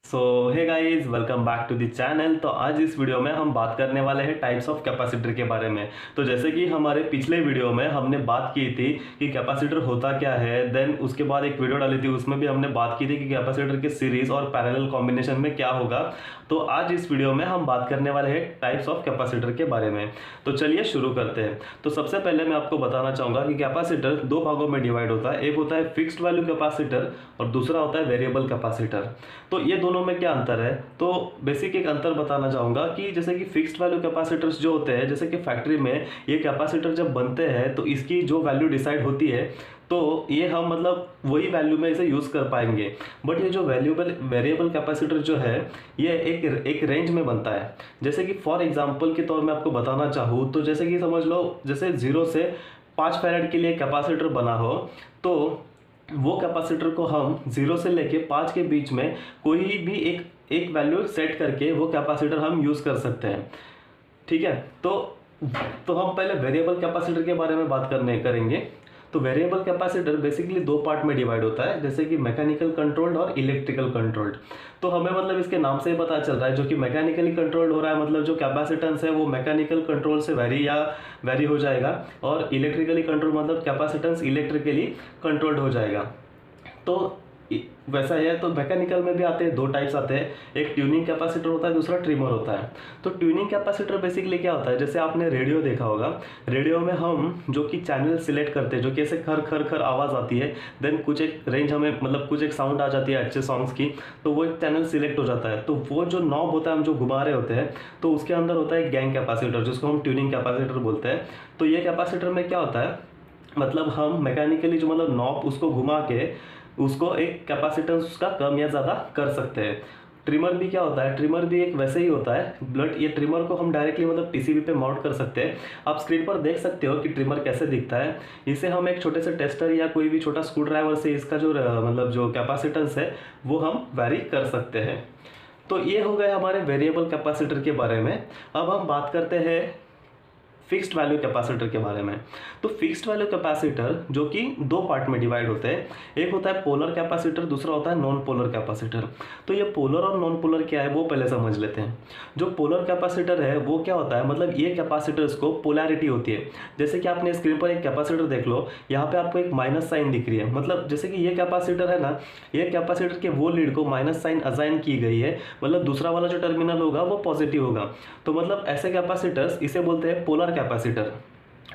So hey guys, welcome back to the channel. तो आज इस वीडियो में हम बात करने वाले हैं टाइप्स ऑफ कैपेसिटर के बारे में। तो जैसे कि हमारे पिछले वीडियो में हमने बात की थी कि कैपेसिटर होता क्या है, देन उसके बाद एक वीडियो डाली थी, उसमें भी हमने बात की थी कि कैपेसिटर के सीरीज और पैरेलल कॉम्बिनेशन में क्या होगा। तो आज इस वीडियो में हम बात करने वाले हैं टाइप्स ऑफ कैपेसिटर के बारे में। तो चलिए शुरू करते हैं। तो सबसे पहले मैं आपको बताना चाहूँगा कि कैपेसिटर दो भागों में डिवाइड होता है। एक होता है फिक्स्ड वैल्यू कैपेसिटर और दूसरा होता है वेरिएबल कैपेसिटर। तो ये दोनों में क्या अंतर है, तो बेसिक एक अंतर बताना चाहूँगा कि जैसे कि फिक्स्ड वैल्यू कैपेसिटर्स जो होते हैं, जैसे कि फैक्ट्री में ये कैपेसिटर जब बनते हैं तो इसकी जो वैल्यू डिसाइड होती है तो ये हम मतलब वही वैल्यू में इसे यूज़ कर पाएंगे। बट ये जो वेरिएबल कैपेसिटर जो है ये एक रेंज में बनता है। जैसे कि फॉर एग्जांपल के तौर में आपको बताना चाहूँ तो जैसे कि समझ लो, जैसे 0 से 5 फैराड के लिए कैपेसिटर बना हो, तो वो कैपेसिटर को हम 0 से लेके 5 के बीच में कोई भी एक वैल्यू सेट करके वो कैपेसिटर हम यूज़ कर सकते हैं। ठीक है, तो हम पहले वेरिएबल कैपेसिटर के बारे में बात करेंगे। तो वेरिएबल कैपेसिटर बेसिकली दो पार्ट में डिवाइड होता है, जैसे कि मैकेनिकल कंट्रोल्ड और इलेक्ट्रिकल कंट्रोल्ड। तो हमें मतलब इसके नाम से ही पता चल रहा है, जो कि मैकेनिकली कंट्रोल्ड हो रहा है मतलब जो कैपेसिटेंस है वो मैकेनिकल कंट्रोल से वेरी हो जाएगा, और इलेक्ट्रिकली कंट्रोल मतलब कैपेसिटेंस इलेक्ट्रिकली कंट्रोल्ड हो जाएगा। तो वैसा है। तो मैकेनिकल में भी आते हैं, दो टाइप्स आते हैं, एक ट्यूनिंग कैपेसिटर होता है, दूसरा ट्रिमर होता है। तो ट्यूनिंग कैपेसिटर बेसिकली क्या होता है, जैसे आपने रेडियो देखा होगा, रेडियो में हम जो कि चैनल सिलेक्ट करते हैं, जो कि ऐसे खर खर खर आवाज़ आती है, देन कुछ एक रेंज हमें मतलब कुछ एक साउंड आ जाती है अच्छे सॉन्ग्स की, तो वो एक चैनल सिलेक्ट हो जाता है। तो वो जो नॉब होता है हम जो घुमा रहे होते हैं, तो उसके अंदर होता है गैंग कैपेसिटर, जिसको हम ट्यूनिंग कैपेसिटर बोलते हैं। तो ये कैपेसिटर में क्या होता है, मतलब हम मैकेनिकली जो मतलब नॉब उसको घुमा के उसको एक कैपेसिटेंस उसका कम या ज़्यादा कर सकते हैं। ट्रिमर भी क्या होता है, ट्रिमर भी एक वैसे ही होता है, बट ये ट्रिमर को हम डायरेक्टली मतलब पीसीबी पे माउंट कर सकते हैं। आप स्क्रीन पर देख सकते हो कि ट्रिमर कैसे दिखता है। इसे हम एक छोटे से टेस्टर या कोई भी छोटा स्क्रू ड्राइवर से इसका जो मतलब जो कैपेसिटेंस है वो हम वैरी कर सकते हैं। तो ये हो गए हमारे वेरिएबल कैपेसिटर के बारे में। अब हम बात करते हैं फिक्स्ड वैल्यू कैपेसिटर के बारे में। तो फिक्स्ड वैल्यू कैपेसिटर जो कि दो पार्ट में डिवाइड होते हैं, एक होता है पोलर कैपेसिटर, दूसरा होता है नॉन पोलर कैपेसिटर। तो ये पोलर और नॉन पोलर क्या है वो पहले समझ लेते हैं। जो पोलर कैपेसिटर है वो क्या होता है, मतलब ये कैपेसिटर्स को पोलैरिटी होती है। जैसे कि आपने स्क्रीन पर एक कैपेसिटर देख लो, यहाँ पे आपको एक माइनस साइन दिख रही है, मतलब जैसे कि ये कैपेसिटर है ना, ये कैपेसिटर के वो लीड को माइनस साइन असाइन की गई है, मतलब दूसरा वाला जो टर्मिनल होगा वो पॉजिटिव होगा। तो मतलब ऐसे कैपेसिटर्स इसे बोलते हैं पोलर कैपेसिटर।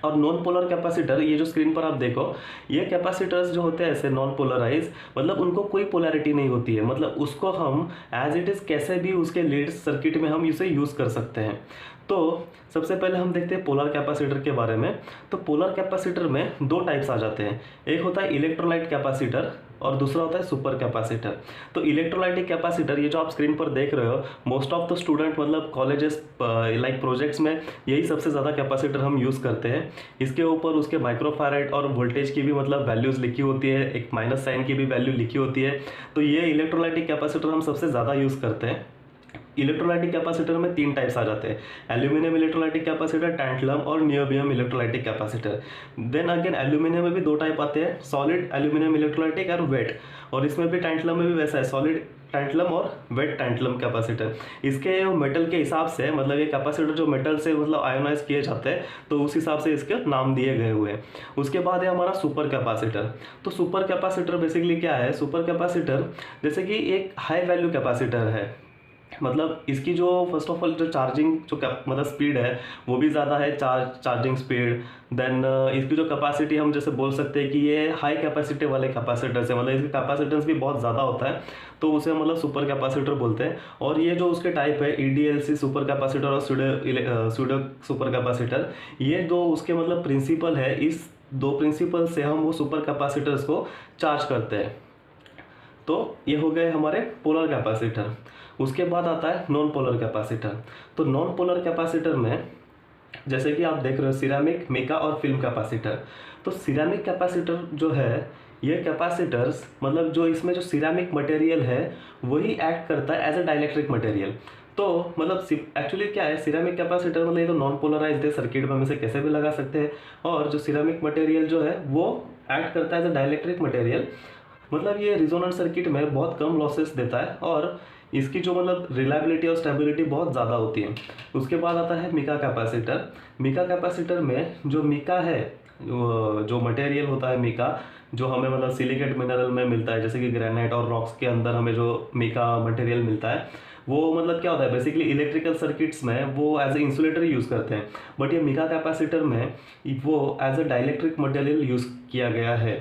और नॉन पोलर कैपेसिटर, ये जो स्क्रीन पर आप देखो, ये कैपेसिटर्स जो होते हैं ऐसे नॉन पोलराइज, मतलब उनको कोई पोलैरिटी नहीं होती है, मतलब उसको हम एज इट इज़ कैसे भी उसके लीड सर्किट में हम इसे यूज़ कर सकते हैं। तो सबसे पहले हम देखते हैं पोलर कैपेसिटर के बारे में। तो पोलर कैपेसिटर में दो टाइप्स आ जाते हैं, एक होता है इलेक्ट्रोलाइट कैपेसिटर और दूसरा होता है सुपर कैपेसिटर। तो इलेक्ट्रोलाइटिक कैपेसिटर, ये जो आप स्क्रीन पर देख रहे हो, मोस्ट ऑफ द स्टूडेंट मतलब कॉलेजेस लाइक प्रोजेक्ट्स में यही सबसे ज़्यादा कैपेसिटर हम यूज़ करते हैं। इसके ऊपर उसके माइक्रोफैराड और वोल्टेज की भी मतलब वैल्यूज़ लिखी होती है, एक माइनस साइन की भी वैल्यू लिखी होती है। तो ये इलेक्ट्रोलाइटिक कैपेसिटर हम सबसे ज़्यादा यूज़ करते हैं। इलेक्ट्रोलाइटिक कैपेसिटर में तीन टाइप्स आ जाते हैं, एल्यूमिनियम इलेक्ट्रोलाइटिक कैपेसिटर, टैंटलम और niobium electrolytic capacitor. Then again aluminium में भी दो टाइप आते हैं, सॉलिड एल्यूमिनियम इलेक्ट्रोलाइटिक और वेट। और इसमें भी टैंटलम में भी वैसा है, सॉलिड टैंटलम और वेट टैंटलम कैपेसिटर। इसके मेटल के हिसाब से, मतलब ये कैपेसिटर जो मेटल से मतलब आयोनाइज किए जाते हैं, तो उस हिसाब से इसके नाम दिए गए हुए हैं। उसके बाद है हमारा सुपर कैपेसिटर। तो सुपर कैपेसिटर बेसिकली क्या है, सुपर कैपेसिटर जैसे कि एक हाई वैल्यू कैपेसिटर है, मतलब इसकी जो फर्स्ट ऑफ ऑल जो चार्जिंग जो मतलब स्पीड है वो भी ज़्यादा है, चार्जिंग स्पीड। देन इसकी जो कैपेसिटी हम जैसे बोल सकते हैं कि ये हाई कैपेसिटी वाले कैपेसिटर्स है, मतलब इसकी कैपेसिटेंस भी बहुत ज़्यादा होता है, तो उसे मतलब सुपर कैपेसिटर बोलते हैं। और ये जो उसके टाइप है EDLC सुपर कैपेसिटर और सूडो सुपर कैपेसिटर, ये दो उसके मतलब प्रिंसिपल है, इस दो प्रिंसिपल से हम वो सुपर कैपेसिटर्स को चार्ज करते हैं। तो ये हो गए हमारे पोलर कैपेसिटर। उसके बाद आता है नॉन पोलर कैपेसिटर। तो नॉन पोलर कैपेसिटर में जैसे कि आप देख रहे हो सिरेमिक, मिका और फिल्म कैपेसिटर। तो सिरेमिक कैपेसिटर जो है, ये कैपेसिटर्स मतलब जो इसमें जो सिरेमिक मटेरियल है वही एक्ट करता है एज अ डाइलेक्ट्रिक मटेरियल। तो मतलब एक्चुअली क्या है, सिरेमिक कैपेसिटर मतलब ये तो नॉन पोलराइज्ड है, सर्किट में हम इसे कैसे भी लगा सकते हैं। और जो सिरेमिक मटेरियल जो है वो एक्ट करता है एज अ डाइलेक्ट्रिक मटेरियल, मतलब ये रिजोनेंट सर्किट में बहुत कम लॉसेस देता है। और इसकी जो मतलब रिलायबिलिटी और स्टेबिलिटी बहुत ज़्यादा होती है। उसके बाद आता है मिका कैपेसिटर। मिका कैपेसिटर में जो मिका है, जो मटेरियल होता है मिका, जो हमें मतलब सिलिकेट मिनरल में मिलता है, जैसे कि ग्रेनाइट और रॉक्स के अंदर हमें जो मिका मटेरियल मिलता है, वो मतलब क्या होता है बेसिकली इलेक्ट्रिकल सर्किट्स में वो एज ए इंसुलेटर यूज़ करते हैं। बट ये मिका कैपेसिटर में वो as a dielectric material use किया गया है,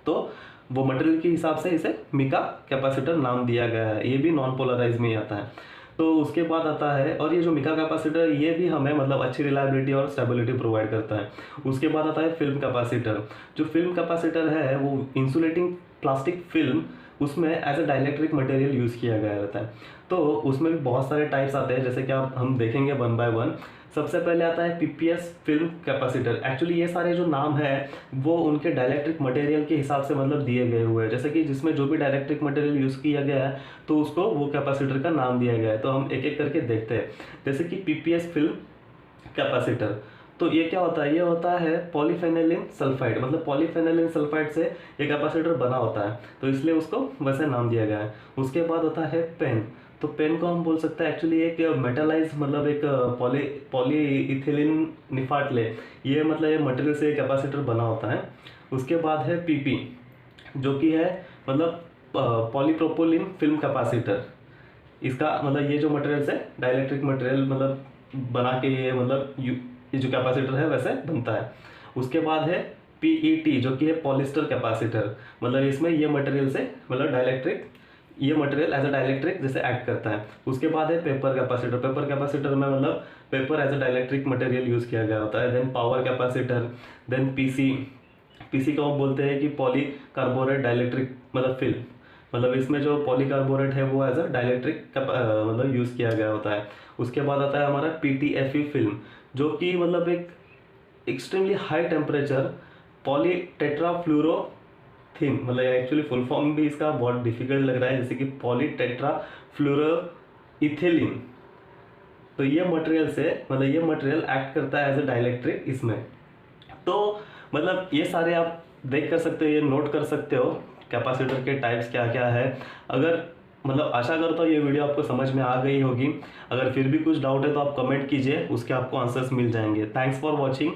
तो वो मटेरियल के हिसाब से इसे मिका कैपेसिटर नाम दिया गया है। ये भी नॉन पोलराइज में ही आता है। तो उसके बाद आता है, और ये जो मिका कैपेसिटर ये भी हमें मतलब अच्छी रिलायबिलिटी और स्टेबिलिटी प्रोवाइड करता है। उसके बाद आता है फिल्म कैपेसिटर। जो फिल्म कैपेसिटर है वो इंसुलेटिंग प्लास्टिक फिल्म, उसमें as a dielectric material use किया गया रहता है। तो उसमें भी बहुत सारे टाइप्स आते हैं, जैसे कि आप हम देखेंगे वन बाय वन। सबसे पहले आता है पीपीएस फिल्म कैपेसिटर। एक्चुअली ये सारे जो नाम है वो उनके डाइलेक्ट्रिक मटेरियल के हिसाब से मतलब दिए गए हुए हैं, जैसे कि जिसमें जो भी डाइलेक्ट्रिक मटेरियल यूज़ किया गया है तो उसको वो कैपेसिटर का नाम दिया गया है। तो हम एक एक करके देखते हैं। जैसे कि पीपीएस फिल्म कैपेसिटर, तो ये क्या होता है, ये होता है पॉलीफेनिलिन सल्फाइड, मतलब पॉलीफेनिलिन सल्फाइड से ये कैपेसिटर बना होता है, तो इसलिए उसको वैसे नाम दिया गया है। उसके बाद होता है पेन। तो पेन को हम बोल सकते हैं एक्चुअली एक मेटालाइज, मतलब एक पॉलीइथिलीन निफाटले, ये मतलब ये मटेरियल से कैपेसिटर बना होता है। उसके बाद है पीपी, जो कि है मतलब पॉलीप्रोपोलिन फिल्म कैपेसिटर। इसका मतलब ये जो मटेरियल से डाइलेक्ट्रिक मटेरियल मतलब बना के ये मतलब ये जो कैपेसिटर है वैसे बनता है। उसके बाद है पीईटी, जो कि है पॉलिस्टर कैपेसिटर, मतलब इसमें ये मटेरियल से मतलब डाइलेक्ट्रिक, ये मटेरियल एज अ डाइलेक्ट्रिक जैसे एक्ट करता है। उसके बाद है पेपर कैपेसिटर। पेपर कैपेसिटर में मतलब paper as a dielectric material use किया गया होता है। Then power capacitor, then PC. PC को हम बोलते हैं कि पॉली कार्बोरेट डाइलेक्ट्रिक मतलब फिल्म, मतलब इसमें जो पॉलीकार्बोनेट है वो एज अ डाइलेक्ट्रिक मतलब यूज़ किया गया होता है। उसके बाद आता है हमारा पीटीएफई फिल्म, जो कि मतलब एक एक्सट्रीमली हाई टेम्परेचर पॉली टेट्राफ्लोरोथिन, मतलब एक्चुअली फुल फॉर्म भी इसका बहुत डिफिकल्ट लग रहा है, जैसे कि पॉली टेट्राफ्लोरोइथिलीन। तो ये मटेरियल से मतलब ये मटेरियल एक्ट करता है एज अ डाइलेक्ट्रिक इसमें। तो मतलब ये सारे आप देख कर सकते हो, ये नोट कर सकते हो कैपेसिटर के टाइप्स क्या क्या है। अगर मतलब आशा करता हूँ ये वीडियो आपको समझ में आ गई होगी। अगर फिर भी कुछ डाउट है तो आप कमेंट कीजिए, उसके आपको आंसर्स मिल जाएंगे। Thanks for watching.